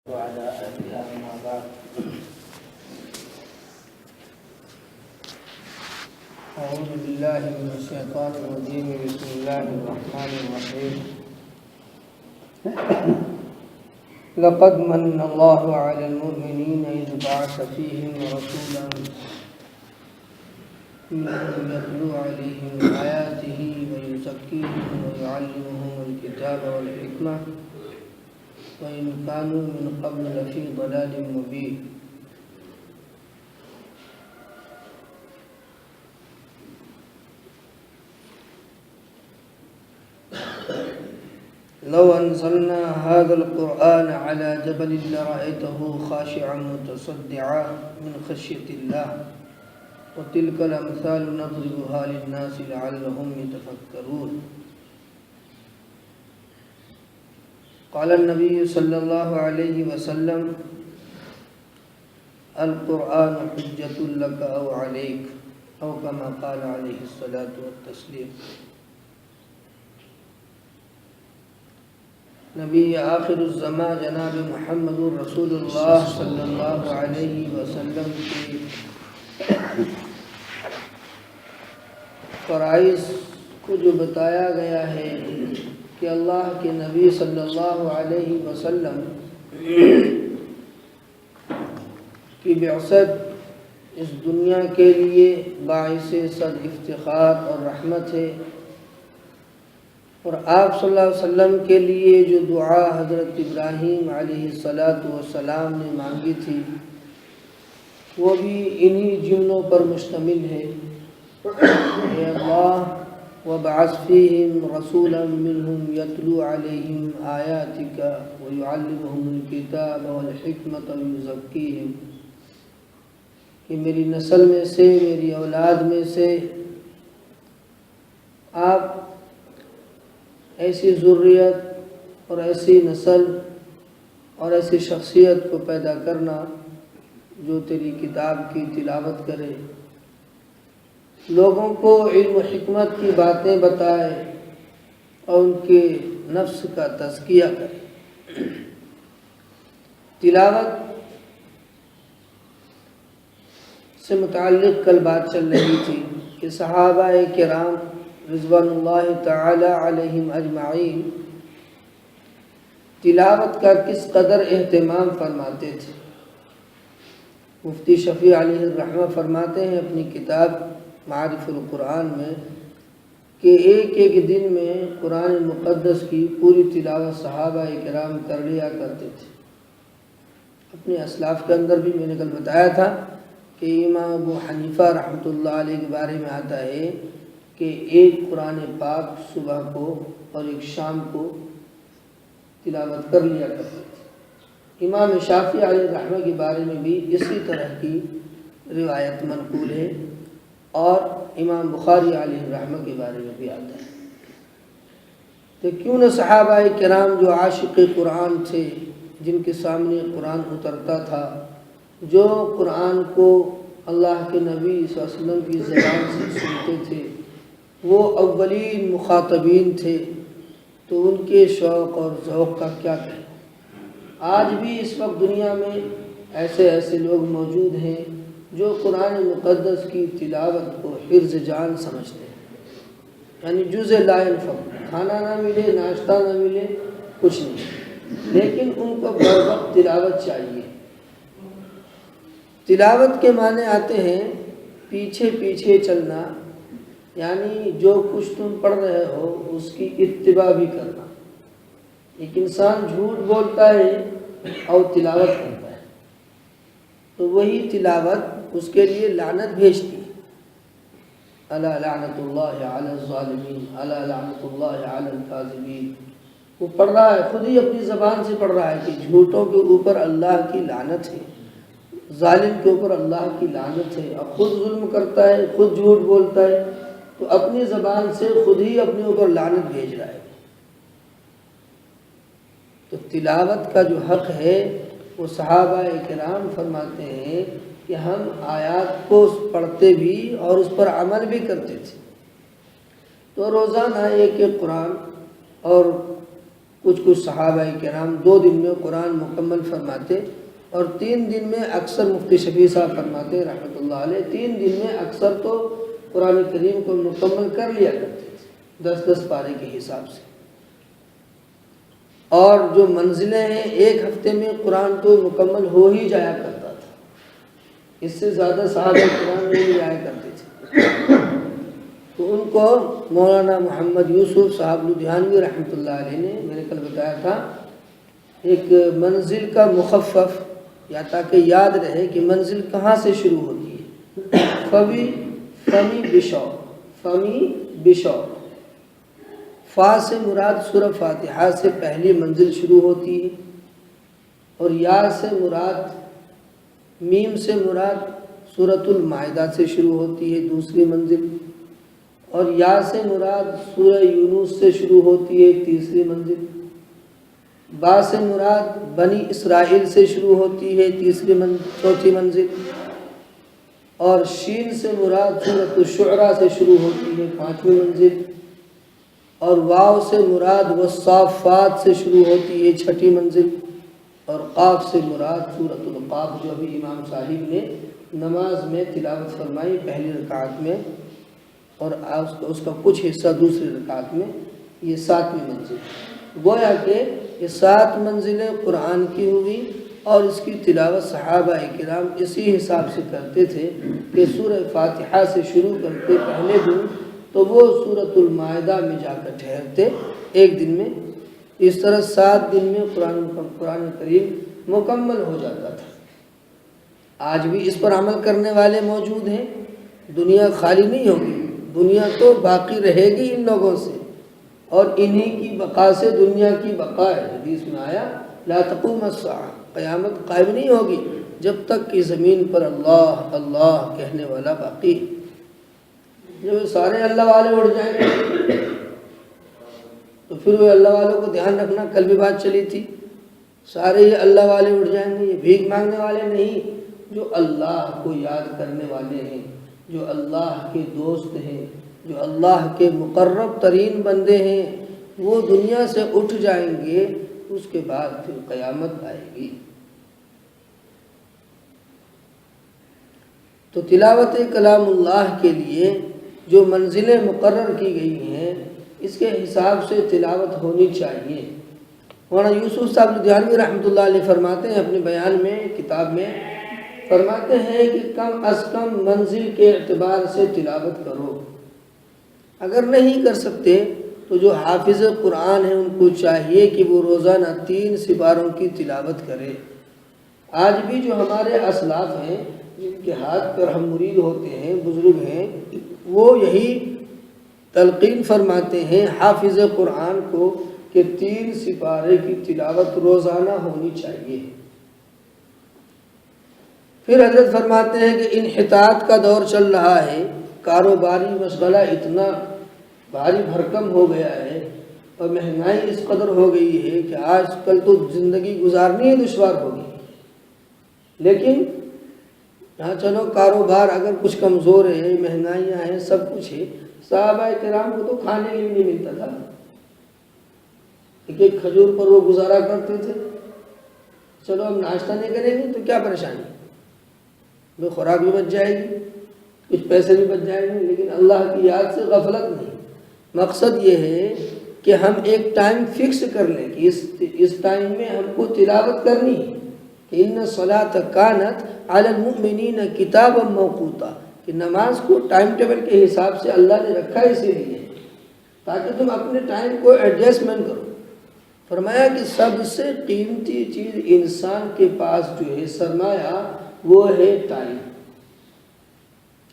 وعلى آلها أما بعد. أعوذ بالله من الشيطان الرجيم. بسم الله الرحمن الرحيم. لقد من الله على المؤمنين إذ بعث فيهم رسولا منهم يتلو عليهم آياته ويزكيهم ويعلمهم الكتاب والحكمة وإن كانوا من قبل لفي ضلال مبين. لو أنزلنا هذا القرآن على جبل لرأيته خاشعا متصدعا من خشية الله وتلك الأمثال نضربها للناس لعلهم يتفكرون. قال النبي صلى الله عليه وسلم القرآن حجة لك أو عليك أو كما قال عليه الصلاة والتسليم. نبی آخر الزمان جناب محمد رسول اللہ صلی اللہ علیہ وسلم کی فرائض کو جو بتایا گیا ہے کہ اللہ کے نبی صلی اللہ علیہ وسلم کی بعثت اس دنیا کے لیے باعث صد افتخار اور رحمت ہے، اور آپ صلی اللہ علیہ وسلم کے لیے جو دعا حضرت ابراہیم علیہ السلام نے مانگی تھی وہ بھی انہی جملوں پر مشتمل ہے. اے اللہ وابعث فیہم رسولا منہم یتلو علیہم آیاتک ویعلمہم الکتاب والحکمت ویزکیہم، کہ میری نسل میں سے، میری اولاد میں سے آپ ایسی ذریت اور ایسی نسل اور ایسی شخصیت کو پیدا کرنا جو تیری کتاب کی تلاوت کرے، لوگوں کو علم و حکمت کی باتیں بتائے اور ان کے نفس کا تزکیہ کرے. تلاوت سے متعلق کل بات چل رہی تھی کہ صحابہ کرام رضوان اللہ تعالی علیہم اجمعین تلاوت کا کس قدر اہتمام فرماتے تھے. مفتی شفیع علیہ الرحمہ فرماتے ہیں اپنی کتاب معارف القرآن میں کہ ایک ایک دن میں قرآن مقدس کی پوری تلاوت صحابہ کرام کر لیا کرتے تھے. اپنے اسلاف کے اندر بھی میں نے کل بتایا تھا کہ امام ابو حنیفہ رحمۃ اللہ علیہ کے بارے میں آتا ہے کہ ایک قرآن پاک صبح کو اور ایک شام کو تلاوت کر لیا کرتے تھے. امام شافعی علیہ الرحمہ کے بارے میں بھی اسی طرح کی روایت منقول ہے، اور امام بخاری علیہ الرحمہ کے بارے میں بھی آتا ہے. تو کیوں نہ صحابہ کرام جو عاشق قرآن تھے، جن کے سامنے قرآن اترتا تھا، جو قرآن کو اللہ کے نبی صلی اللہ علیہ وسلم کی زبان سے سنتے تھے، وہ اولین مخاطبین تھے، تو ان کے شوق اور ذوق کا کیا کہیں. آج بھی اس وقت دنیا میں ایسے لوگ موجود ہیں جو قرآن مقدس کی تلاوت کو حرز جان سمجھتے ہیں، یعنی جز لا ينفع، کھانا نہ ملے، ناشتہ نہ ملے، کچھ نہیں، لیکن ان کو بر وقت تلاوت چاہیے. تلاوت کے معنی آتے ہیں پیچھے پیچھے چلنا، یعنی جو کچھ تم پڑھ رہے ہو اس کی اتباع بھی کرنا. ایک انسان جھوٹ بولتا ہے اور تلاوت کرتا ہے تو وہی تلاوت اس کے لیے لعنت بھیجتی ہے. الا لعنت اللہ علی الظالمین، الا لعنت اللہ علی الکاذبین. وہ پڑھ رہا ہے، خود ہی اپنی زبان سے پڑھ رہا ہے کہ جھوٹوں کے اوپر اللہ کی لعنت ہے، ظالم کے اوپر اللہ کی لعنت ہے، اور خود ظلم کرتا ہے، خود جھوٹ بولتا ہے، تو اپنی زبان سے خود ہی اپنے اوپر لعنت بھیج رہا ہے. تو تلاوت کا جو حق ہے وہ صحابہ کرام فرماتے ہیں کہ ہم آیات کو پڑھتے بھی اور اس پر عمل بھی کرتے تھے. تو روزانہ ایک قرآن اور کچھ صحابہ کرام 2 دن میں قرآن مکمل فرماتے، اور 3 دن میں اکثر مفتی شفیع صاحب فرماتے رحمۃ اللہ علیہ 3 دن میں اکثر تو قرآن کریم کو مکمل کر لیا کرتے تھے 10 پارے کے حساب سے۔ اور جو منزلیں ہیں 1 ہفتے میں قرآن تو مکمل ہو ہی جایا کرتا تھا، اس سے زیادہ صحابہ کرام نہیں جایا کرتے تھے۔ تو ان کو مولانا محمد یوسف صاحب لدھیانوی رحمۃ اللہ علیہ نے میں نے کل بتایا تھا ایک منزل کا مخفف، یا تاکہ یاد رہے کہ منزل کہاں سے شروع ہوتی ہے۔ فمی بشو، فا سے مراد سورہ فاتحہ سے پہلی منزل شروع ہوتی ہے، اور یا سے مراد، میم سے مراد سورۃ المائدہ سے شروع ہوتی ہے دوسری منزل، اور یا سے مراد سورہ یونس سے شروع ہوتی ہے تیسری منزل، با سے مراد بنی اسرائیل سے شروع ہوتی ہے چوتھی منزل، اور شین سے مراد سورۃ الشعراء سے شروع ہوتی ہے 5ویں منزل، اور واو سے مراد والصافات سے شروع ہوتی ہے 6ٹھی منزل، اور قاف سے مراد سورۃ القاف جو ابھی امام صاحب نے نماز میں تلاوت فرمائی پہلی رکعت میں، اور اس کا کچھ حصہ دوسری رکعت میں، یہ 7ویں منزل۔ گویا کہ یہ 7 منزلیں قرآن کی ہوئی، اور اس کی تلاوت صحابہ کرام اسی حساب سے کرتے تھے کہ سورہ فاتحہ سے شروع کرتے پہلے دن تو وہ سورۃ المائدہ میں جا کر ٹھہرتے 1 دن میں، اس طرح 7 دن میں قرآن کریم مکمل ہو جاتا تھا۔ آج بھی اس پر عمل کرنے والے موجود ہیں، دنیا خالی نہیں ہوگی، دنیا تو باقی رہے گی ان لوگوں سے، اور انہی کی بقا سے دنیا کی بقا ہے۔ حدیث میں آیا لا تقوم الساعہ، قیامت قائم نہیں ہوگی جب تک کہ زمین پر اللہ اللہ کہنے والا باقی۔ جب سارے اللہ والے اڑ جائیں گے تو پھر وہ اللہ والوں کو دھیان رکھنا، کل بھی بات چلی تھی، سارے یہ اللہ والے اڑ جائیں گے، یہ بھیک مانگنے والے نہیں، جو اللہ کو یاد کرنے والے ہیں، جو اللہ کے دوست ہیں، جو اللہ کے مقرب ترین بندے ہیں، وہ دنیا سے اٹھ جائیں گے، اس کے بعد پھر قیامت آئے گی۔ تو تلاوت کلام اللہ کے لیے جو منزلیں مقرر کی گئی ہیں اس کے حساب سے تلاوت ہونی چاہیے۔ مولانا یوسف صاحب لدھیانوی رحمۃ اللہ علیہ فرماتے ہیں اپنے بیان میں، کتاب میں فرماتے ہیں کہ کم از کم منزل کے اعتبار سے تلاوت کرو، اگر نہیں کر سکتے تو جو حافظ قرآن ہیں ان کو چاہیے کہ وہ روزانہ 3 سپاروں کی تلاوت کرے۔ آج بھی جو ہمارے اسلاف ہیں جن کے ہاتھ پر ہم مرید ہوتے ہیں، بزرگ ہیں، وہ یہی تلقین فرماتے ہیں حافظ قرآن کو کہ 3 سپارے کی تلاوت روزانہ ہونی چاہیے۔ پھر حضرت فرماتے ہیں کہ انحطاط کا دور چل رہا ہے، کاروباری مشغلہ اتنا بھاری بھرکم ہو گیا ہے، اور مہنگائی اس قدر ہو گئی ہے کہ آج کل تو زندگی گزارنی ہی دشوار ہوگی۔ لیکن یہاں چلو کاروبار اگر کچھ کمزور ہے، مہنگائیاں ہیں، سب کچھ ہے، صحابہ کرام کو تو کھانے کے لیے نہیں ملتا تھا، ایک کھجور پر وہ گزارا کرتے تھے۔ چلو ہم ناشتہ نہیں کریں گے تو کیا پریشانی، وہ خوراک بھی بچ جائے گی، کچھ پیسے بھی بچ جائیں گے، لیکن اللہ کی یاد سے غفلت نہیں۔ مقصد یہ ہے کہ ہم ایک ٹائم فکس کر لیں کہ اس ٹائم میں ہم کو تلاوت کرنی ہے، کہ ان الصلاۃ کانت علی المؤمنین کتابا موقوتا، کہ نماز کو ٹائم ٹیبل کے حساب سے اللہ نے رکھا اسی لیے تاکہ تم اپنے ٹائم کو ایڈجسٹمنٹ کرو۔ فرمایا کہ سب سے قیمتی چیز انسان کے پاس جو ہے سرمایہ، وہ ہے ٹائم۔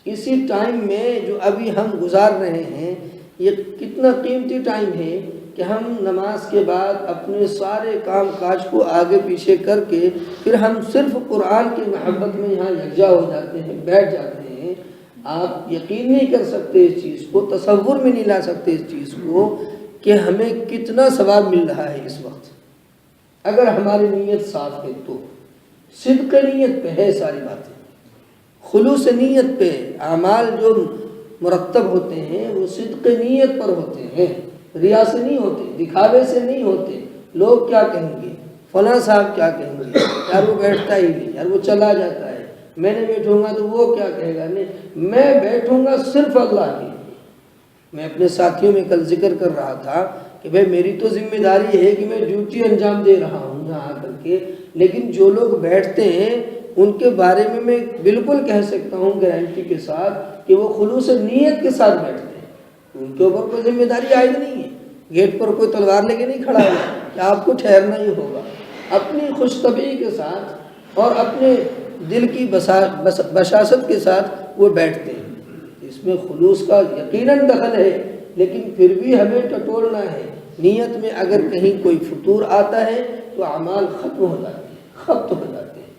اسی ٹائم میں جو ابھی ہم گزار رہے ہیں، یہ کتنا قیمتی ٹائم ہے کہ ہم نماز کے بعد اپنے سارے کام کاج کو آگے پیچھے کر کے پھر ہم صرف قرآن کی محبت میں یہاں یکجا ہو جاتے ہیں، بیٹھ جاتے ہیں۔ آپ یقین نہیں کر سکتے اس چیز کو، تصور میں نہیں لا سکتے اس چیز کو کہ ہمیں کتنا ثواب مل رہا ہے اس وقت، اگر ہماری نیت صاف ہے تو۔ صدق نیت پہ ہے ساری باتیں، خلوص نیت پہ۔ اعمال جو مرتب ہوتے ہیں وہ صدق نیت پر ہوتے ہیں، ریا سے نہیں ہوتے، دکھاوے سے نہیں ہوتے، لوگ کیا کہیں گے، فلاں صاحب کیا کہیں گے، یار وہ بیٹھتا ہی نہیں، یار وہ چلا جاتا ہے، میں نے بیٹھوں گا تو وہ کیا کہے گا۔ نہیں، میں بیٹھوں گا صرف اللہ کے لیے۔ میں اپنے ساتھیوں میں کل ذکر کر رہا تھا کہ بھئی میری تو ذمہ داری ہے کہ میں ڈیوٹی انجام دے رہا ہوں یہاں آ کر کے، لیکن جو لوگ بیٹھتے ہیں ان کے بارے میں بالکل کہہ سکتا ہوں گارنٹی کے ساتھ کہ وہ خلوص نیت کے ساتھ بیٹھتے ہیں، ان کے اوپر کوئی ذمہ داری عائد نہیں ہے۔ گیٹ پر کوئی تلوار لے کے نہیں کھڑا ہے کہ آپ کو ٹھہرنا ہی ہوگا۔ اپنی خوش طبعی کے ساتھ اور اپنے دل کی بشاشت کے ساتھ وہ بیٹھتے ہیں۔ اس میں خلوص کا یقیناً دخل ہے، لیکن پھر بھی ہمیں ٹٹولنا ہے۔ نیت میں اگر کہیں کوئی فطور آتا ہے تو اعمال ختم ہو جاتے ہیں، خبط ہو جاتے ہیں،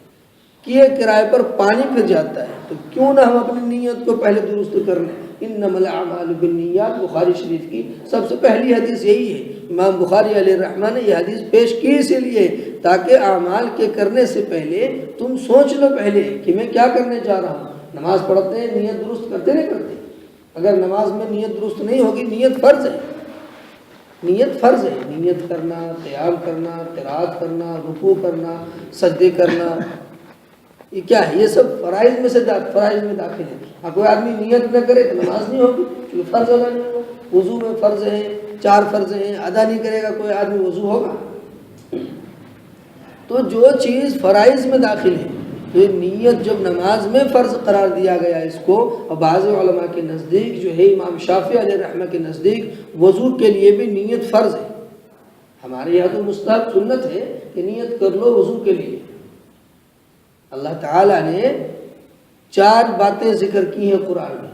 کیے کرائے پر پانی پھر جاتا ہے۔ تو کیوں نہ ہم اپنی نیت کو پہلے درست کر لیں۔ انما الاعمال بالنیات، بخاری شریف کی سب سے پہلی حدیث یہی ہے۔ امام بخاری علیہ الرحمہ نے یہ حدیث پیش کی اسی لیے تاکہ اعمال کے کرنے سے پہلے تم سوچ لو پہلے کہ میں کیا کرنے جا رہا ہوں۔ نماز پڑھتے ہیں، نیت درست کرتے نہیں کرتے؟ اگر نماز میں نیت درست نہیں ہوگی، نیت فرض ہے، نیت فرض ہے۔ نیت کرنا، قیام کرنا، قرات کرنا، رکوع کرنا، سجدے کرنا، یہ کیا ہے؟ یہ سب فرائض میں داخل ہے۔ اب کوئی آدمی نیت نہ کرے تو نماز نہیں ہوگی، کیونکہ فرض ادا نہیں ہوگا۔ وضو میں فرض ہیں، 4 فرض ہیں، ادا نہیں کرے گا کوئی آدمی، وضو ہوگا؟ تو جو چیز فرائض میں داخل ہے، یہ نیت جب نماز میں فرض قرار دیا گیا اس کو، اور بعض علماء کے نزدیک جو ہے امام شافعی علیہ الرحمہ کے نزدیک وضو کے لیے بھی نیت فرض ہے۔ ہمارے یہاں تو مستحب سنت ہے کہ نیت کر لو وضو کے لیے۔ اللہ تعالیٰ نے 4 باتیں ذکر کی ہیں قرآن میں۔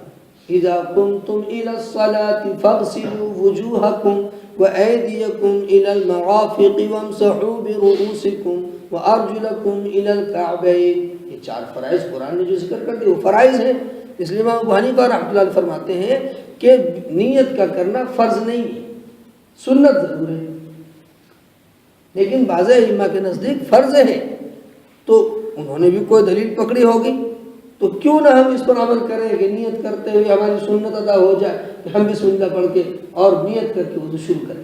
اذا قمتم الى الصلاة فاغسلوا وجوهكم وأيديكم الى المرافق وامسحوا برؤوسكم وارجلكم الى الكعبين۔ یہ 4 فرائض قرآن نے جو ذکر کر دی وہ فرائض ہیں۔ اس لیے امام ابو حنیفہ رحمۃ اللہ علیہ فرماتے ہیں کہ نیت کا کرنا فرض نہیں ہے، سنت ضرور ہے، لیکن بعض ائمہ کے نزدیک فرض ہے۔ تو انہوں نے بھی کوئی دلیل پکڑی ہوگی، تو کیوں نہ ہم اس پر عمل کریں کہ نیت کرتے ہوئے ہماری سنت ادا ہو جائے کہ ہم بسم اللہ پڑھ کے اور نیت کر کے وضو شروع کریں۔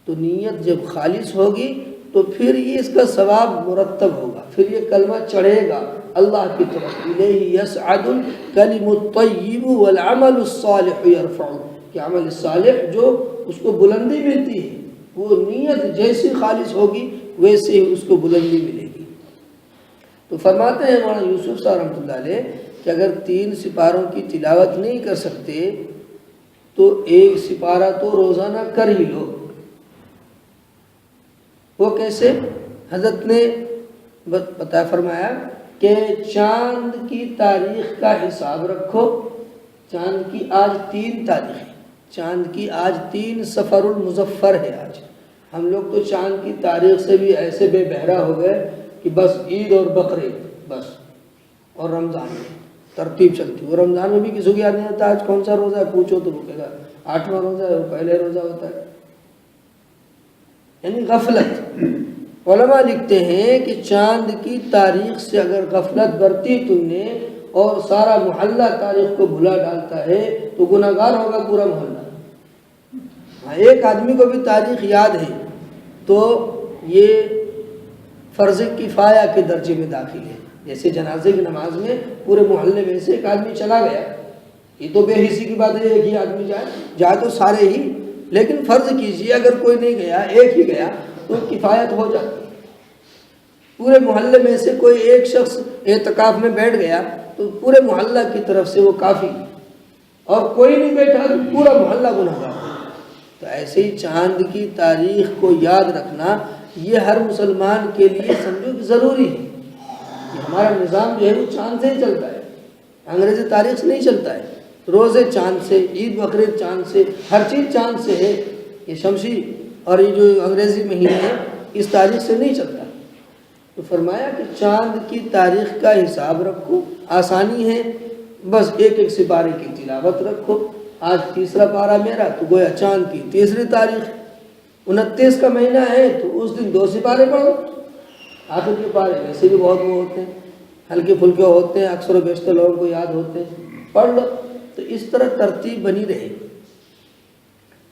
تو نیت جب خالص ہوگی تو پھر یہ اس کا ثواب مرتب ہوگا، پھر یہ کلمہ چڑھے گا اللہ کی طرف۔ الیہ یصعد الکلم الطیب والعمل الصالح یرفعہ، کہ عمل صالح جو اس کو بلندی ملتی ہے، وہ نیت جیسی خالص ہوگی ویسے ہی اس کو بلندی ملے گی۔ تو فرماتے ہیں مولانا یوسف صاحب رحمۃ اللہ علیہ کہ اگر 3 سپاروں کی تلاوت نہیں کر سکتے تو 1 سپارہ تو روزانہ کر ہی لو۔ وہ کیسے؟ حضرت نے بتا فرمایا کہ چاند کی تاریخ کا حساب رکھو۔ چاند کی آج 3 تاریخ ہے، چاند کی آج 3 صفر المظفر ہے۔ آج ہم لوگ تو چاند کی تاریخ سے بھی ایسے بے بہرا ہو گئے کہ بس عید اور بقرعید بس، اور رمضان میں ترتیب چلتی ہے۔ رمضان میں بھی کسی کو یاد نہیں ہوتا آج کون سا روزہ ہے، پوچھو تو وہ کہے گا 8واں روزہ ہے، وہ پہلے روزہ ہوتا ہے، یعنی غفلت۔ علماء لکھتے ہیں کہ چاند کی تاریخ سے اگر غفلت برتی تم نے اور سارا محلہ تاریخ کو بھلا ڈالتا ہے تو گناہگار ہوگا پورا محلہ۔ ایک آدمی کو بھی تاریخ یاد ہے تو یہ فرض کفایہ کے درجے میں داخل ہے۔ جیسے جنازے کی نماز میں پورے محلے میں سے ایک آدمی چلا گیا، یہ تو بے حسی کی بات ہے، ایک ہی آدمی جائے تو سارے ہی، لیکن فرض کیجئے اگر کوئی نہیں گیا، ایک ہی گیا تو کفایت ہو جاتی ہے۔ پورے محلے میں سے کوئی ایک شخص اعتکاف میں بیٹھ گیا تو پورے محلہ کی طرف سے وہ کافی، اور کوئی نہیں بیٹھا تو پورا محلہ گنہگار۔ تو ایسے ہی چاند کی تاریخ کو یاد رکھنا یہ ہر مسلمان کے لیے سمجھو کہ ضروری ہے۔ کہ ہمارا نظام جو ہے وہ چاند سے ہی چلتا ہے، انگریزی تاریخ سے نہیں چلتا ہے۔ روزے چاند سے، عید بقرعید چاند سے، ہر چیز چاند سے ہے۔ یہ شمسی اور یہ جو انگریزی مہینے ہیں اس تاریخ سے نہیں چلتا۔ تو فرمایا کہ چاند کی تاریخ کا حساب رکھو، آسانی ہے، بس 1 سپارے کی تلاوت رکھو۔ آج 3 پارہ میرا تو گویا چاند کی 3 تاریخ، 29 کا مہینہ ہے تو اس دن 2 سپارے پڑھو۔ آخر کے پارے ویسے بھی بہت وہ ہوتے ہیں، ہلکے پھلکے ہوتے ہیں، اکثر و بیشتر لوگوں کو یاد ہوتے ہیں، پڑھ لو۔ تو اس طرح ترتیب بنی رہے۔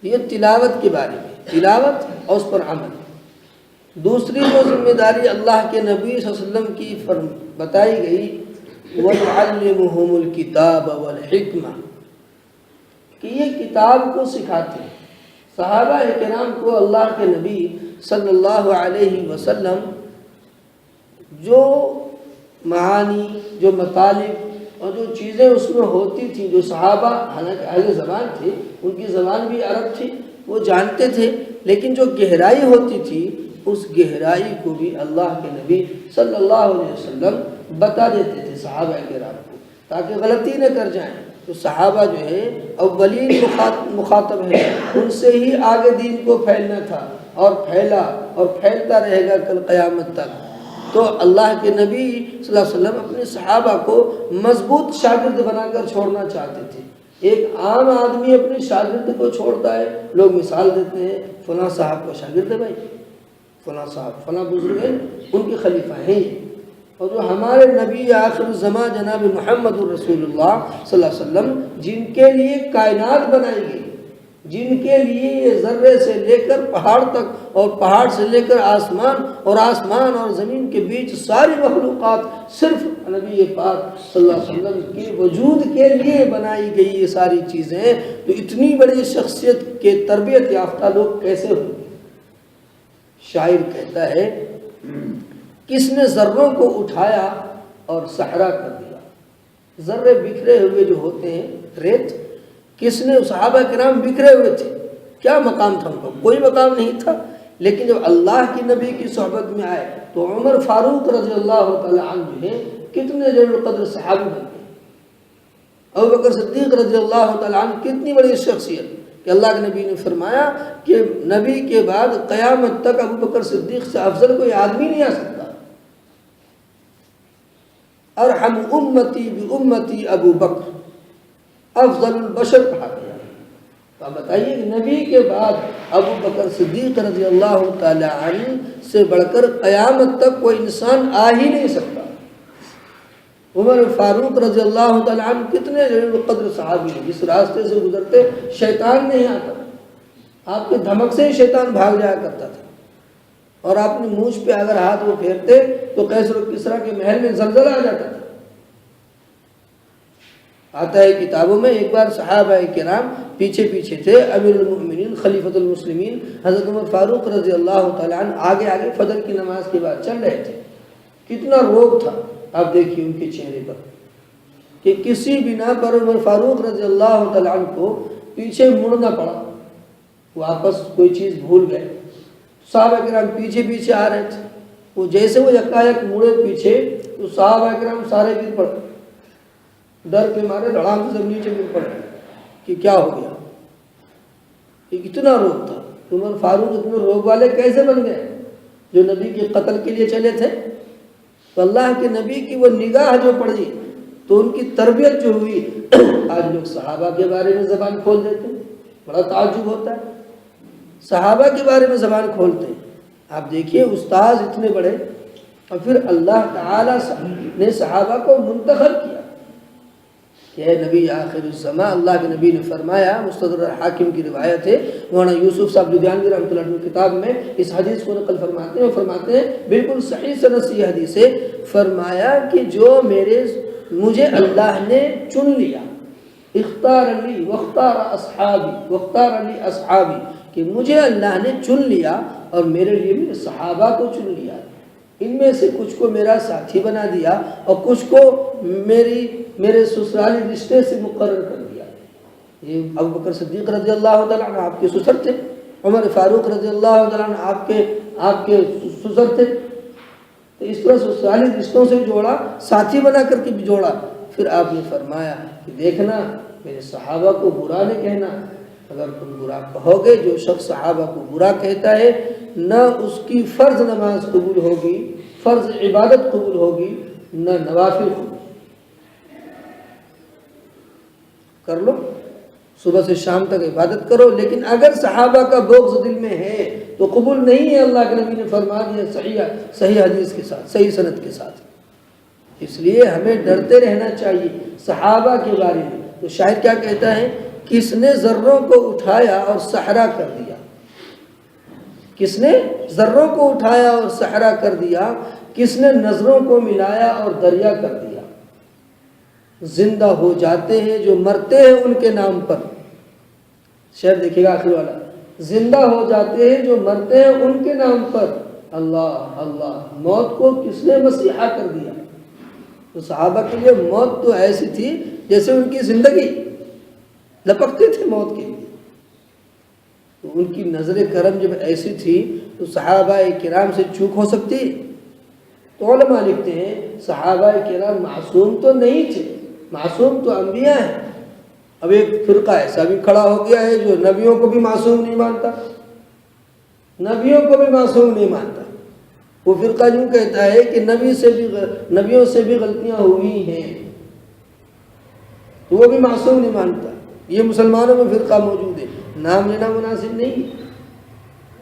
یہ تلاوت کے بارے میں، تلاوت اور اس پر عمل۔ دوسری جو ذمہ داری اللہ کے نبی صلی اللہ علیہ وسلم کی بتائی گئی، وَيُعَلِّمُهُمُ الْكِتَابَ وَالْحِكْمَةَ، کہ یہ کتاب کو سکھاتے ہیں۔ صحابہ کرام کو اللہ کے نبی صلی اللہ علیہ وسلم جو معانی، جو مطالب اور جو چیزیں اس میں ہوتی تھیں، جو صحابہ حالانکہ اہل زبان تھے، ان کی زبان بھی عرب تھی، وہ جانتے تھے، لیکن جو گہرائی ہوتی تھی اس گہرائی کو بھی اللہ کے نبی صلی اللہ علیہ وسلم بتا دیتے تھے صحابہ کرام کو، تاکہ غلطی نہ کر جائیں۔ تو صحابہ جو ہے اولین مخاطب ہیں، ان سے ہی آگے دین کو پھیلنا تھا، اور پھیلا اور پھیلتا رہے گا کل قیامت تک۔ تو اللہ کے نبی صلی اللہ علیہ وسلم اپنے صحابہ کو مضبوط شاگرد بنا کر چھوڑنا چاہتے تھے۔ ایک عام آدمی اپنے شاگرد کو چھوڑتا ہے، لوگ مثال دیتے ہیں فلاں صاحب کا شاگرد ہے بھائی، فلاں صاحب فلاں بزرگ ہیں، ان کے خلیفہ ہیں یہ۔ اور جو ہمارے نبی آخر الزمان جناب محمد الرسول اللہ صلی اللہ علیہ وسلم، جن کے لیے کائنات بنائی گئی، جن کے لیے یہ ذرے سے لے کر پہاڑ تک اور پہاڑ سے لے کر آسمان اور آسمان اور زمین کے بیچ ساری مخلوقات صرف نبی پاک صلی اللہ علیہ وسلم کے وجود کے لیے بنائی گئی یہ ساری چیزیں، تو اتنی بڑی شخصیت کے تربیت یافتہ لوگ کیسے ہوں گے؟ شاعر کہتا ہے، کس نے ذروں کو اٹھایا اور صحرا کر دیا؟ ذرے بکھرے ہوئے جو ہوتے ہیں، ریت، کس نے؟ صحابہ کرام بکھرے ہوئے تھے، کیا مقام تھا ان کو؟ کوئی مقام نہیں تھا، لیکن جب اللہ کی نبی کی صحبت میں آئے تو عمر فاروق رضی اللہ تعالی عنہ جو ہے کتنے جلیل القدر صحابی بن گئے، ابوبکر صدیق رضی اللہ تعالی عنہ کتنی بڑی شخصیت کہ اللہ کے نبی نے فرمایا کہ نبی کے بعد قیامت تک ابوبکر صدیق سے افضل کوئی آدمی نہیں آ سکتا۔ ارحم امتی بامتی ابو بکر افضل البشر کہا گیا۔ تو آپ بتائیے کہ نبی کے بعد ابوبکر صدیق رضی اللہ تعالی عنہ سے بڑھ کر قیامت تک کوئی انسان آ ہی نہیں سکتا۔ عمر فاروق رضی اللہ تعالیٰ عنہ کتنے جلیل القدر صحابی ہیں، جس راستے سے گزرتے شیطان نہیں آتا، آپ کے دھمک سے ہی شیطان بھاگ جایا کرتا تھا، اور آپ اپنی مونچھ پہ اگر ہاتھ وہ پھیرتے تو قیصر و کسریٰ کے محل میں زلزلہ آ جاتا تھا۔ آتا ہے کتابوں میں، ایک بار صحابہ کرام پیچھے پیچھے تھے، امیر المؤمنین خلیفۃ المسلمین حضرت عمر فاروق رضی اللہ تعالیٰ عنہ آگے آگے فجر کی نماز کے بعد چل رہے تھے، کتنا روب تھا آپ دیکھیے ان کے چہرے پر، کہ کسی بنا پر عمر فاروق رضی اللہ تعالیٰ عنہ کو پیچھے مڑنا پڑا، واپس کوئی چیز بھول گئے، صحابہ کرام پیچھے پیچھے آ رہے تھے، وہ جیسے وہ یکایک مڑے پیچھے تو صحابہ کرام سارے گر پڑے، ڈر کے مارے دھڑام سے نیچے گر پڑے کہ کیا ہو گیا۔ یہ اتنا روب تھا، عمر فاروق اتنے روب والے کیسے بن گئے جو نبی کے قتل کے لیے چلے تھے؟ تو اللہ کے نبی کی وہ نگاہ جو پڑی تو ان کی تربیت جو ہوئی، آج لوگ صحابہ کے بارے میں زبان کھول دیتے ہیں، بڑا تعجب ہوتا ہے، صحابہ کے بارے میں زبان کھولتے ہیں۔ آپ دیکھیے استاذ اتنے بڑے، اور پھر اللہ تعالیٰ نے صحابہ کو منتخب کیا کہ اے نبی آخر الزمان، اللہ کے نبی نے فرمایا، مستدرک حاکم کی روایت ہے، مولانا یوسف صاحب لدھیانوی رحمۃ اللہ علیہ کتاب میں اس حدیث کو نقل فرماتے ہیں، فرماتے ہیں بالکل صحیح سند سے یہ حدیث ہے، فرمایا کہ جو مجھے اللہ نے چن لیا، اختار لی واختار اصحابی اصحابی، کہ مجھے اللہ نے چن لیا اور میرے لیے میرے صحابہ کو چن لیا، ان میں سے کچھ کو میرا ساتھی بنا دیا اور کچھ کو میرے سسرالی رشتے سے مقرر کر دیا۔ یہ ابوبکر صدیق رضی اللہ تعالیٰ عنہ آپ کے سسر تھے، عمر فاروق رضی اللہ تعالیٰ عنہ آپ کے سسر تھے، تو اس طرح سسرالی رشتوں سے جوڑا، ساتھی بنا کر کے بھی جوڑا۔ پھر آپ نے فرمایا کہ دیکھنا میرے صحابہ کو برا نہیں کہنا، اگر تم برا کہو گے، جو شخص صحابہ کو برا کہتا ہے نہ اس کی فرض نماز قبول ہوگی، فرض عبادت قبول ہوگی، نہ نوافل قبول۔ کر لو صبح سے شام تک عبادت کرو، لیکن اگر صحابہ کا بغض دل میں ہے تو قبول نہیں ہے، اللہ کے نبی نے فرما دیا صحیح حدیث کے ساتھ، صحیح سند کے ساتھ۔ اس لیے ہمیں ڈرتے رہنا چاہیے صحابہ کے بارے میں۔ تو شاعر کیا کہتا ہے کس نے ذروں کو اٹھایا اور صحرا کر دیا؟ کس نے ذروں کو اٹھایا اور صحرا کر دیا؟ کس نے نظروں کو ملایا اور دریا کر دیا؟ زندہ ہو جاتے ہیں جو مرتے ہیں ان کے نام پر. شعر دیکھیے گا آخر والا. زندہ ہو جاتے ہیں جو مرتے ہیں ان کے نام پر. اللہ اللہ. موت کو کس نے مسیحا کر دیا؟ تو صحابہ کے لیے موت تو ایسی تھی جیسے ان کی زندگی، لپکتے تھے موت کے لیے. تو ان کی نظر کرم جب ایسی تھی تو صحابہ کرام سے چوک ہو سکتی؟ تو علماء لکھتے ہیں صحابہ کرام معصوم تو نہیں تھے، معصوم تو انبیاء ہیں. اب ایک فرقہ ایسا بھی کھڑا ہو گیا ہے جو نبیوں کو بھی معصوم نہیں مانتا، نبیوں کو بھی معصوم نہیں مانتا. وہ فرقہ یوں کہتا ہے کہ نبیوں سے بھی غلطیاں ہوئی ہیں، تو وہ بھی معصوم نہیں مانتا. یہ مسلمانوں میں فرقہ موجود ہے، نام لینا مناسب نہیں،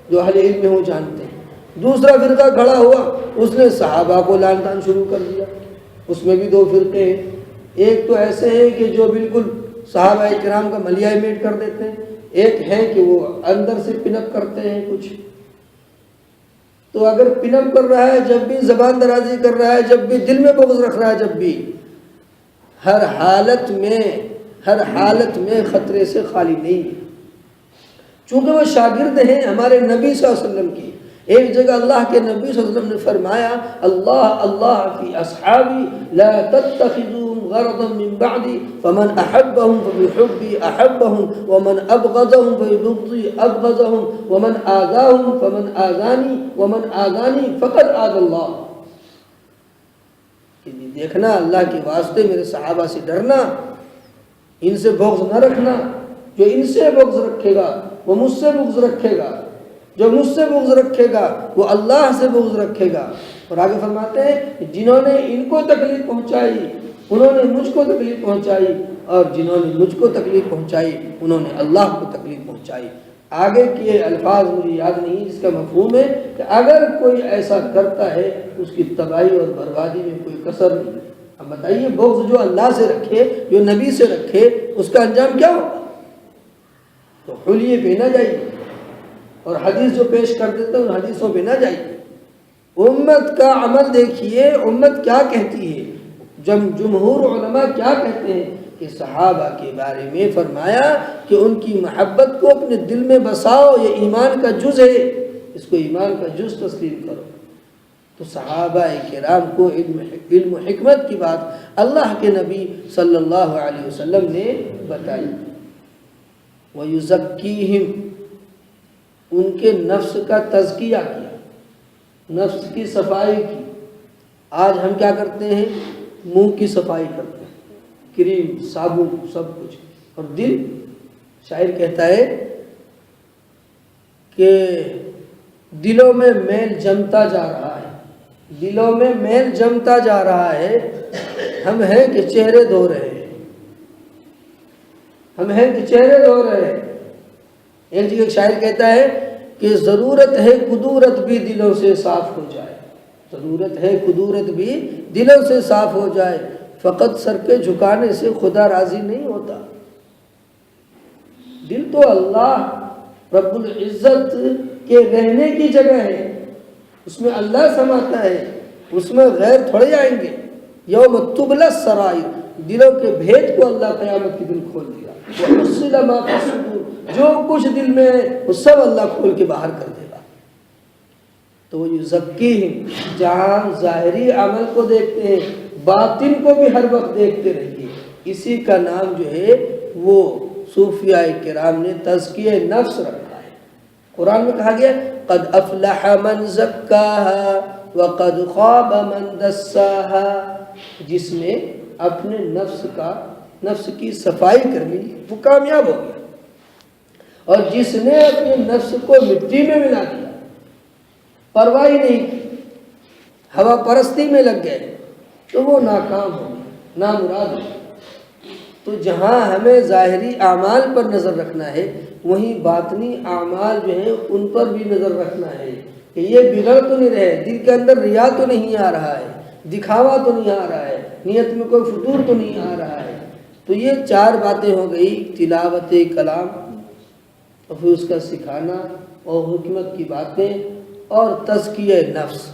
جو اہل علم میں وہ جانتے ہیں. دوسرا فرقہ کھڑا ہوا، اس نے صحابہ کو لعن طعن شروع کر دیا. اس میں بھی دو فرقے ہیں. ایک تو ایسے ہیں کہ جو بالکل صحابہ کرام کا ملیہ میٹ کر دیتے ہیں، ایک ہے کہ وہ اندر سے پنپ کرتے ہیں کچھ. تو اگر پنپ کر رہا ہے جب بھی، زبان درازی کر رہا ہے جب بھی، دل میں بغض رکھ رہا ہے جب بھی، ہر حالت میں خطرے سے خالی نہیں ہے. چونکہ وہ شاگرد ہیں ہمارے نبی صلی اللہ علیہ وسلم کی. ایک جگہ اللہ کے نبی صلی اللہ علیہ وسلم نے فرمایا اللہ اللہ فی اصحابی لا تتخذوهم غرضا من بعدی فمن احبهم فبحبی احبهم ومن ابغضهم فببغضی ابغضهم ومن آذاهم فمن آذانی ومن آذانی فقد آذى اللہ. کہ دیکھنا اللہ کے واسطے میرے صحابہ سے ڈرنا، ان سے بغض نہ رکھنا. جو ان سے بغض رکھے گا وہ مجھ سے بغض رکھے گا، جو مجھ سے بغض رکھے گا وہ اللہ سے بغض رکھے گا. اور آگے فرماتے ہیں جنہوں نے ان کو تکلیف پہنچائی انہوں نے مجھ کو تکلیف پہنچائی، اور جنہوں نے مجھ کو تکلیف پہنچائی انہوں نے اللہ کو تکلیف پہنچائی. آگے کے الفاظ مجھے یاد نہیں، جس کا مفہوم ہے کہ اگر کوئی ایسا کرتا ہے اس کی تباہی اور بربادی میں کوئی کسر نہیں. اب بتائیے بغض جو اللہ سے رکھے، جو نبی سے رکھے، اس کا انجام کیا ہوگا؟ تو حلیے پہ نہ جائیے اور حدیث جو پیش کر دیتے ہیں ان حدیثوں پہ نہ جائیے. امت کا عمل دیکھیے، امت کیا کہتی ہے. جمہور علماء کیا کہتے ہیں کہ صحابہ کے بارے میں فرمایا کہ ان کی محبت کو اپنے دل میں بساؤ، یہ ایمان کا جز ہے، اس کو ایمان کا جز تسلیم کرو. تو صحابہ کرام کو علم و حکمت کی بات اللہ کے نبی صلی اللہ علیہ وسلم نے بتائی. وَيُزَكِّيهِمْ، ان کے نفس کا تزکیہ کیا، نفس کی صفائی کی. آج ہم کیا کرتے ہیں؟ منہ کی صفائی کرتے ہیں، کریم صابن سب کچھ. اور دل، شاعر کہتا ہے کہ دلوں میں میل جمتا جا رہا ہے، دلوں میں میل جمتا جا رہا ہے. ہم ہیں کہ چہرے دھو رہے ہیں، ہم ہیں کہ چہرے دھو رہے ہیں. ایک جگہ ایک شاعر کہتا ہے کہ ضرورت ہے قدورت بھی دلوں سے صاف ہو جائے، ضرورت ہے قدورت بھی دلوں سے صاف ہو جائے. فقط سر کے جھکانے سے خدا راضی نہیں ہوتا. دل تو اللہ رب العزت کے رہنے کی جگہ ہے، اس میں اللہ سماتا ہے، اس میں غیر تھوڑے آئیں گے. یوم تبلی السرائر، دلوں کے بھید کو اللہ قیامت کے دن کھول دیا. وَحُصِّلَ مَا فِي الصُّدُورِ، جو کچھ دل میں ہے وہ سب اللہ کھول کے باہر کر دے گا. تو وہ یزکیہم، جہاں ظاہری عمل کو دیکھتے ہیں باطن کو بھی ہر وقت دیکھتے رہیے. اسی کا نام جو ہے وہ صوفیاء کرام نے تزکیہ نفس رکھا ہے. قرآن میں کہا گیا قد افلح من زکاہا وقد خاب من دساہا، جس نے اپنے نفس کی صفائی کر لی وہ کامیاب ہو گیا، اور جس نے اپنے نفس کو مٹی میں ملا دیا، پرواہ نہیں کی، ہوا پرستی میں لگ گئے، تو وہ ناکام ہو گیا، نامراد ہو گیا. تو جہاں ہمیں ظاہری اعمال پر نظر رکھنا ہے وہیں باطنی اعمال جو ہیں ان پر بھی نظر رکھنا ہے کہ یہ بگڑ تو نہیں رہے، دل کے اندر ریا تو نہیں آ رہا ہے، دکھاوا تو نہیں آ رہا ہے، نیت میں کوئی فتور تو نہیں آ رہا ہے. تو یہ 4 باتیں ہو گئی، تلاوت کلام، اور پھر اس کا سکھانا، اور حکمت کی باتیں، اور تزکیہ نفس۔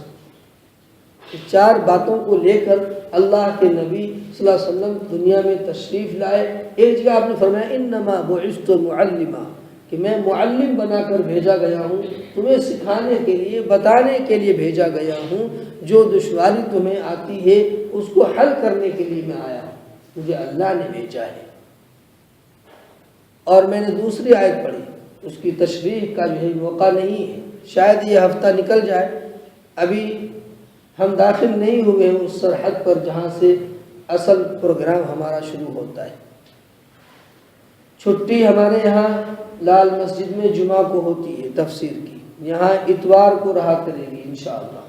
4 باتوں کو لے کر اللہ کے نبی صلی اللہ علیہ وسلم دنیا میں تشریف لائے۔ ایک جگہ آپ نے فرمایا انما بعثت معلما، کہ میں معلم بنا کر بھیجا گیا ہوں، تمہیں سکھانے کے لیے، بتانے کے لیے بھیجا گیا ہوں، جو دشواری تمہیں آتی ہے اس کو حل کرنے کے لیے میں آیا ہوں، مجھے اللہ نے بھیجا ہے۔ اور میں نے دوسری آیت پڑھی، اس کی تشریح کا جو ہے موقع نہیں ہے، شاید یہ ہفتہ نکل جائے، ابھی ہم داخل نہیں ہوئے ہیں اس سرحد پر جہاں سے اصل پروگرام ہمارا شروع ہوتا ہے۔ چھٹی ہمارے یہاں لال مسجد میں جمعہ کو ہوتی ہے تفسیر کی، یہاں اتوار کو رہا کرے گی انشاءاللہ،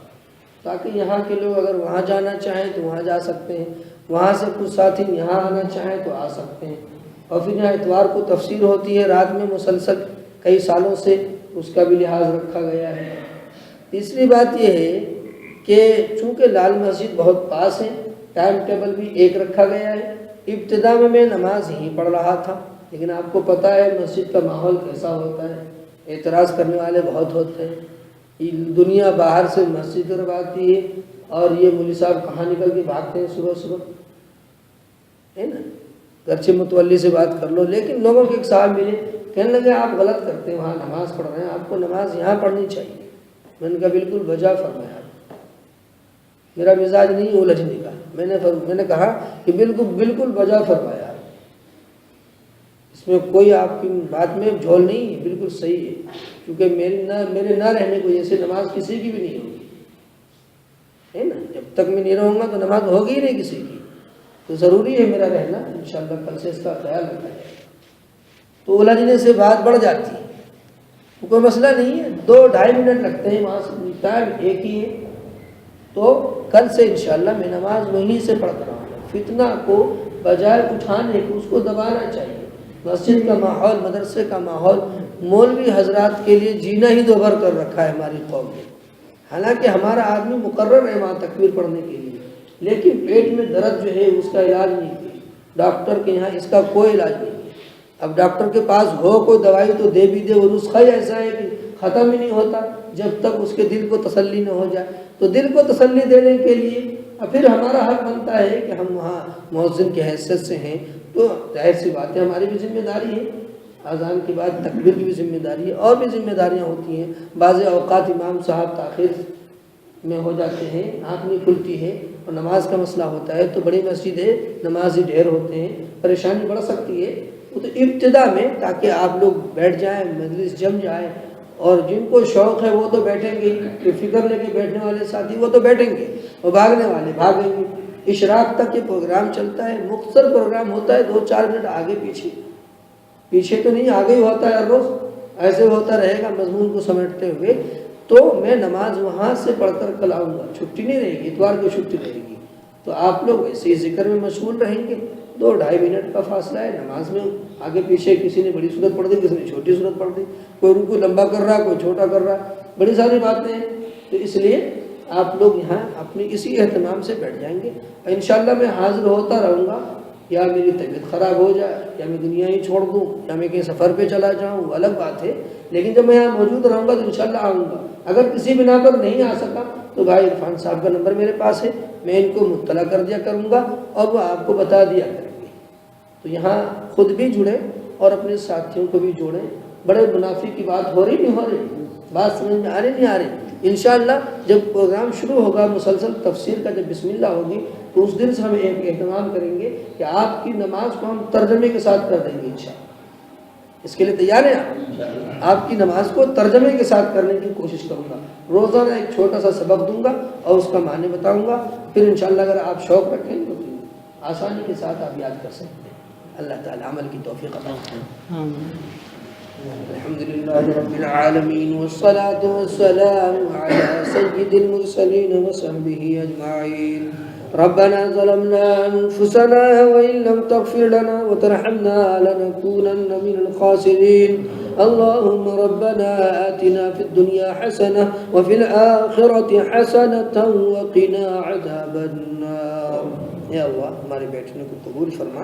تاکہ یہاں کے لوگ اگر وہاں جانا چاہیں تو وہاں جا سکتے ہیں، وہاں سے کچھ ساتھی یہاں آنا چاہیں تو آ سکتے ہیں۔ اور پھر یہاں اتوار کو تفسیر ہوتی ہے رات میں مسلسل، کئی سالوں سے اس کا بھی لحاظ رکھا گیا ہے۔ تیسری بات یہ ہے کہ چونکہ لال مسجد بہت پاس ہے، ٹائم ٹیبل بھی ایک رکھا گیا ہے۔ ابتدا میں نماز ہی پڑھ رہا تھا، لیکن آپ کو پتہ ہے مسجد کا ماحول کیسا ہوتا ہے، اعتراض کرنے والے بہت ہوتے ہیں، دنیا باہر سے مسجد طرف آتی ہے، اور یہ مولوی صاحب کہاں نکل کے بھاگتے ہیں صبح صبح، ہے نا؟ گرچہ متولی سے بات کر لو، لیکن لوگوں کے ایک صاحب ملے، کہنے لگے آپ غلط کرتے ہیں، وہاں نماز پڑھ رہے ہیں، آپ کو نماز یہاں پڑھنی چاہیے۔ میں نے کہا بالکل وجہ فرمایا، میرا مزاج نہیں الجھنے کا، میں نے کہا کہ بالکل وجہ فرمایا، اس میں کوئی آپ کی بات میں جھول نہیں ہے، بالکل صحیح ہے، کیونکہ میرے نہ رہنے کی وجہ سے نماز کسی کی بھی نہیں ہوگی، ہے نا؟ جب تک میں نہیں رہوں گا تو نماز ہوگی ہی نہیں کسی کی، تو ضروری ہے میرا رہنا، انشاءاللہ کل سے اس کا خیال رکھا جائے۔ تو الجھنے سے بات بڑھ جاتی ہے، تو کوئی مسئلہ نہیں ہے، 2-2.5 منٹ لگتے ہیں، وہاں سے ٹائم ایک ہی ہے، تو کل سے انشاءاللہ میں نماز وہیں سے پڑھ کر آؤں گا۔ فتنہ کو بجائے اٹھانے کو اس کو دبانا چاہیے۔ مسجد کا ماحول، مدرسے کا ماحول مولوی حضرات کے لیے جینا ہی دوبھر کر رکھا ہے ہماری قوم نے، حالانکہ ہمارا آدمی مقرر ہے وہاں تکبیر پڑھنے کے لیے، لیکن پیٹ میں درد جو ہے اس کا علاج نہیں ہے، ڈاکٹر کے یہاں اس کا کوئی علاج نہیں ہے۔ اب ڈاکٹر کے پاس ہو کوئی دوائی تو دے بھی دے، وہ نسخہ ہی ایسا ہے کہ ختم ہی نہیں ہوتا جب تک اس کے دل کو تسلی نہ ہو جائے۔ تو دل کو تسلی دینے کے لیے پھر ہمارا حق بنتا ہے کہ ہم وہاں مؤذن کی حیثیت سے ہیں، تو ظاہر سی بات ہے ہماری بھی ذمہ داری ہے، اذان کے بعد تکبیر کی بھی ذمہ داری ہے، اور بھی ذمہ داریاں ہوتی ہیں۔ بعض اوقات امام صاحب تاخیر میں ہو جاتے ہیں، آنکھ نہیں کھلتی ہے، اور نماز کا مسئلہ ہوتا ہے، تو بڑی مسجد ہے، نمازی ڈھیر ہوتے ہیں، پریشانی بڑھ سکتی ہے۔ تو ابتدا میں تاکہ آپ لوگ بیٹھ جائیں، مجلس جم جائے، اور جن کو شوق ہے وہ تو بیٹھیں گے، جو فکر لے کے بیٹھنے والے ساتھی وہ تو بیٹھیں گے، اور بھاگنے والے بھاگیں گے۔ اشراق تک یہ پروگرام چلتا ہے، مختصر پروگرام ہوتا ہے، 2-4 منٹ آگے پیچھے تو نہیں، آگے ہی ہوتا ہے ہر روز، ایسے ہوتا رہے گا مضمون کو سمیٹتے ہوئے۔ تو میں نماز وہاں سے پڑھ کر کل آؤں گا، چھٹی نہیں رہے گی، اتوار کو چھٹی رہے گی، تو آپ لوگ ایسے ہی ذکر میں مشغول رہیں گے۔ 2-2.5 منٹ کا فاصلہ ہے، نماز میں آگے پیچھے کسی نے بڑی صورت پڑھ دی، کسی نے چھوٹی صورت پڑھ دی، کوئی رکوع لمبا کر رہا، کوئی چھوٹا کر رہا، بڑی ساری باتیں ہیں، تو اس لیے آپ لوگ یہاں اپنی اسی اہتمام سے بیٹھ جائیں گے، اور انشاءاللہ میں حاضر ہوتا رہوں گا، یا میری طبیعت خراب ہو جائے، یا میں دنیا ہی چھوڑ دوں، یا میں کہیں سفر پہ چلا جاؤں، وہ الگ بات ہے، لیکن جب میں یہاں موجود رہوں گا تو انشاءاللہ آؤں گا۔ اگر کسی بنا پر نہیں آ سکا تو بھائی عرفان صاحب کا نمبر میرے پاس ہے، میں ان کو مطلع کر دیا کروں گا، اور وہ آپ کو بتا دیا کریں گے۔ تو یہاں خود بھی جڑیں اور اپنے ساتھیوں کو بھی جوڑیں۔ بڑے منافع کی بات ہو رہی نہیں ہو رہی، بات سمجھ میں آ رہی نہیں آ رہی؟ انشاءاللہ جب پروگرام شروع ہوگا مسلسل تفسیر کا، جب بسم اللہ ہوگی، تو اس دن سے ہم ایک اہتمام کریں گے کہ آپ کی نماز کو ہم ترجمے کے ساتھ کر دیں گے انشاءاللہ۔ اس کے لیے تیار ہیں آپ کی نماز کو ترجمے کے ساتھ کرنے کی کوشش کروں گا، روزانہ ایک چھوٹا سا سبق دوں گا اور اس کا معنی بتاؤں گا، پھر انشاءاللہ اگر آپ شوق رکھیں تو آسانی کے ساتھ آپ یاد کر سکتے ہیں۔ اللہ تعالی عمل کی توفیق عطا فرمائے۔ الحمدللہ رب العالمین، والصلاة والسلام علی سید المرسلین وصحبہ اجمعین۔ ربنا ظلمنا أنفسنا وإن لم تغفر لنا وترحمنا لنكونن من الخاسرين. اللهم ربنا آتنا في الدنيا حسنة وفي الآخرة حسنة وقنا عذاب النار. اے اللہ ہمارے بیٹھنے کو قبول فرما،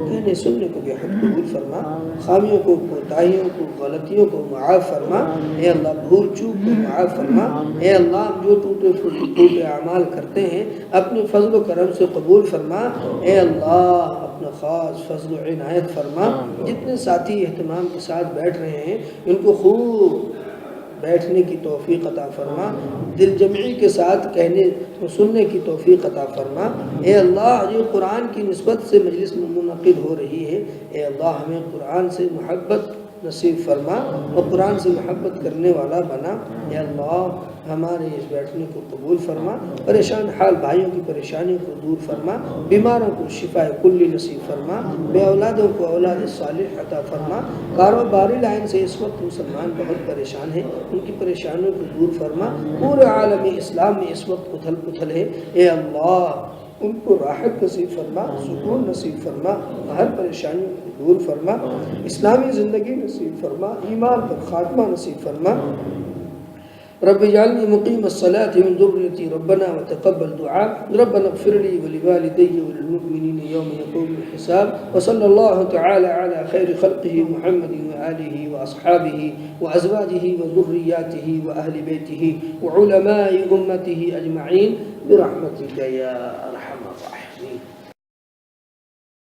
کہنے سننے کو بے حد قبول فرما، خامیوں کو، کوتاہیوں کو، غلطیوں کو معاف فرما، اے اللہ بھول چوک کو معاف فرما، اے اللہ ہم جو ٹوٹے پھوٹے اعمال کرتے ہیں اپنے فضل و کرم سے قبول فرما، اے اللہ اپنا خاص فضل و عنایت فرما، جتنے ساتھی اہتمام کے ساتھ بیٹھ رہے ہیں ان کو خوب بیٹھنے کی توفیق عطا فرما، دل جمعی کے ساتھ کہنے و سننے کی توفیق عطا فرما، اے اللہ یہ قرآن کی نسبت سے مجلس منعقد ہو رہی ہے، اے اللہ ہمیں قرآن سے محبت نصیب فرما اور قرآن سے محبت کرنے والا بنا، اے اللہ ہمارے اس بیٹھنے کو قبول فرما، پریشان حال بھائیوں کی پریشانیوں کو دور فرما، بیماروں کو شفاء کلی نصیب فرما، بے اولادوں کو اولاد صالح عطا فرما، کاروباری لائن سے اس وقت مسلمان بہت پریشان ہیں ان کی پریشانیوں کو دور فرما، پورے عالم اسلام میں اس وقت اتھل پتھل ہے، اے اللہ ان کو راحت نصیب فرما، سکون نصیب فرما، ہر پریشانیوں کو دور فرما، اسلامی زندگی نصیب فرما، ایمان پر خاتمہ نصیب فرما، رب اجعلني مقيم الصلاة من ذريتي ربنا وتقبل دعاء ربنا اغفر لي ولوالدي وللمؤمنين يوم يقوم الحساب وصلى الله تعالى على خير خلقه محمد وآله وأصحابه وأزواجه وذرياته وأهل بيته وعلماء أمته أجمعين برحمتك يا أرحم الراحمين.